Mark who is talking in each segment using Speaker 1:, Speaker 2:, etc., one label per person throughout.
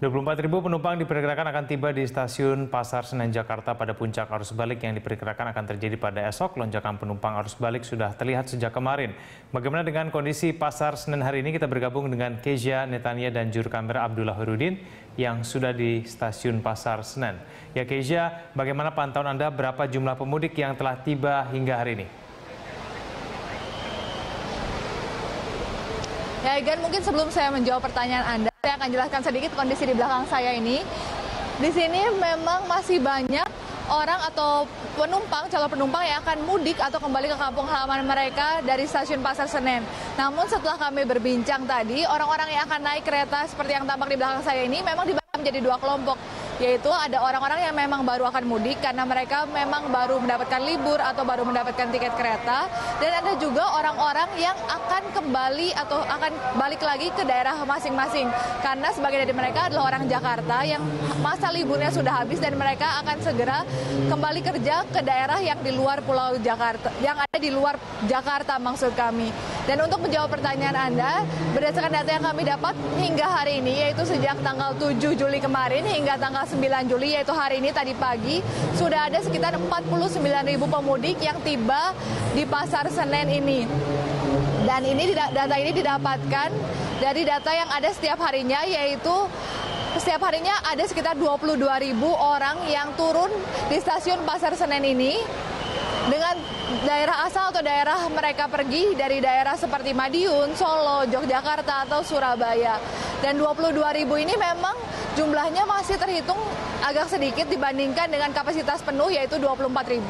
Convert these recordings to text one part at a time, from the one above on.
Speaker 1: 24.000 penumpang diperkirakan akan tiba di stasiun Pasar Senen Jakarta pada puncak arus balik yang diperkirakan akan terjadi pada esok. Lonjakan penumpang arus balik sudah terlihat sejak kemarin. Bagaimana dengan kondisi Pasar Senen hari ini? Kita bergabung dengan Kezia Netania dan juru kamera Abdullah Herudin yang sudah di stasiun Pasar Senen. Ya Kezia, bagaimana pantauan Anda berapa jumlah pemudik yang telah tiba hingga hari ini?
Speaker 2: Ya Egan, mungkin sebelum saya menjawab pertanyaan Anda, saya akan jelaskan sedikit kondisi di belakang saya ini. Di sini memang masih banyak orang atau penumpang, calon penumpang yang akan mudik atau kembali ke kampung halaman mereka dari stasiun Pasar Senen. Namun setelah kami berbincang tadi, orang-orang yang akan naik kereta seperti yang tampak di belakang saya ini memang dibagi menjadi dua kelompok. Yaitu ada orang-orang yang memang baru akan mudik karena mereka memang baru mendapatkan libur atau baru mendapatkan tiket kereta. Dan ada juga orang-orang yang akan kembali atau akan balik lagi ke daerah masing-masing. Karena sebagian dari mereka adalah orang Jakarta yang masa liburnya sudah habis dan mereka akan segera kembali kerja ke daerah yang di luar Pulau Jakarta, yang ada di luar Jakarta maksud kami. Dan untuk menjawab pertanyaan Anda, berdasarkan data yang kami dapat hingga hari ini, yaitu sejak tanggal 7 Juli kemarin hingga tanggal 9 Juli, yaitu hari ini tadi pagi, sudah ada sekitar 49.000 pemudik yang tiba di Pasar Senen ini. Dan ini data ini didapatkan dari data yang ada setiap harinya, yaitu setiap harinya ada sekitar 22.000 orang yang turun di stasiun Pasar Senen ini dengan daerah asal atau daerah mereka pergi dari daerah seperti Madiun, Solo, Yogyakarta atau Surabaya. Dan 22.000 ini memang jumlahnya masih terhitung agak sedikit dibandingkan dengan kapasitas penuh yaitu 24.000.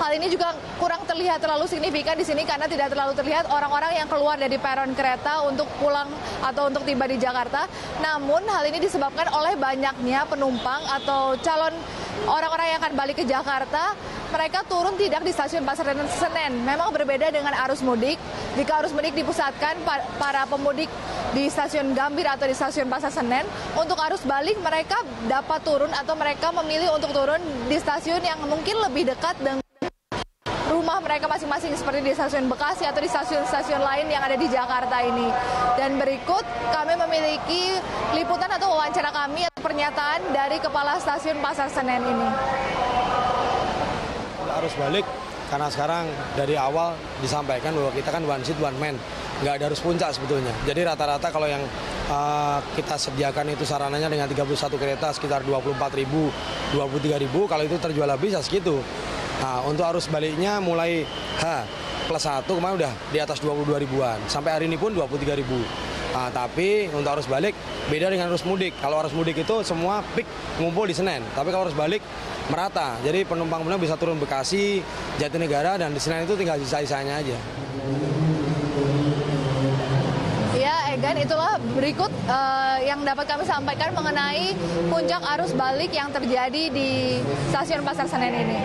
Speaker 2: Hal ini juga kurang terlihat terlalu signifikan di sini karena tidak terlalu terlihat orang-orang yang keluar dari peron kereta untuk pulang atau untuk tiba di Jakarta. Namun hal ini disebabkan oleh banyaknya penumpang atau calon orang-orang yang akan balik ke Jakarta. Mereka turun tidak di stasiun Pasar Senen. Memang berbeda dengan arus mudik. Jika arus mudik dipusatkan para pemudik di stasiun Gambir atau di stasiun Pasar Senen, untuk arus balik mereka dapat turun atau mereka memilih untuk turun di stasiun yang mungkin lebih dekat dengan rumah mereka masing-masing seperti di stasiun Bekasi atau di stasiun-stasiun lain yang ada di Jakarta ini. Dan berikut kami memiliki liputan atau wawancara kami atau pernyataan dari Kepala Stasiun Pasar Senen ini.
Speaker 3: Arus balik karena sekarang dari awal disampaikan bahwa kita kan one seat one man, nggak ada arus puncak sebetulnya. Jadi rata-rata kalau yang kita sediakan itu sarananya dengan 31 kereta sekitar 24.000, 23.000, kalau itu terjual habis ya segitu. Nah, untuk arus baliknya mulai H+1 kemarin udah di atas 22.000-an, sampai hari ini pun 23.000. Nah, tapi untuk arus balik beda dengan arus mudik. Kalau arus mudik itu semua peak ngumpul di Senen, tapi kalau arus balik merata. Jadi penumpang-penumpang bisa turun Bekasi, Jatinegara, dan di Senen itu tinggal sisa-sisanya aja.
Speaker 2: Ya, Egan, itulah berikut yang dapat kami sampaikan mengenai puncak arus balik yang terjadi di stasiun Pasar Senen ini.